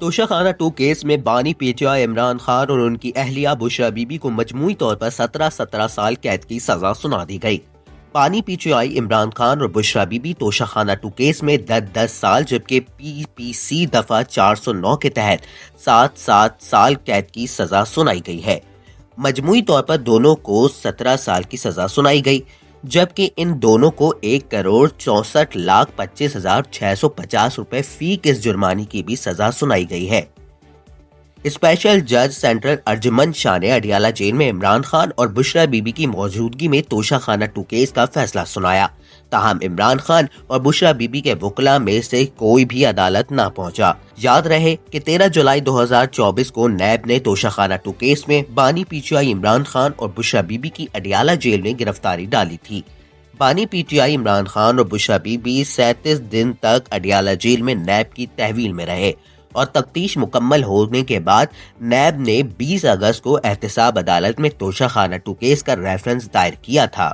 توشہ خانہ 2 کیس میں بانی P T I Imran Khan اور ان کی اہلیہ بشرا بی بی کو مجموعی طور پر 17 سال قید کی سزا سنا دی گئی۔ بانی P T I Imran Khan اور بشرا بی بی توشہ خانہ 2 کیس میں 10 سال جبکہ پی پی سی دفعہ 409 کے تحت 7 سال قید کی سزا سنائی گئی ہے۔ مجموعی طور پر دونوں کو 17 سال کی سزا سنائی گئی، جبکہ ان دونوں کو 1,64,25,650 روپے فی کس جرمانے کی بھی سزا سنائی گئی ہے۔ اسپیشل جج سینٹرل ارجمن شاہ نے اڈیالہ جیل میں عمران خان اور بشرا بی بی کی موجودگی میں توشہ خانہ 2 کیس کا فیصلہ سنایا، تاہم عمران خان اور بشرا بی بی کے وکلاء میں سے کوئی بھی عدالت نہ پہنچا۔ یاد رہے کہ 13 جولائی 2024 کو نیب نے توشہ خانہ 2 کیس میں بانی P T I Imran Khan اور بشرا بی بی کی اڈیالہ جیل میں گرفتاری ڈالی تھی۔ بانی P T I Imran Khan اور بشرا بی بی 37 دن تک اڈیالہ جیل میں نیب کی تحویل میں رہے اور تفتیش مکمل ہونے کے بعد نیب نے 20 اگست کو احتساب عدالت میں توشہ خانہ 2 کیس کا ریفرنس دائر کیا تھا۔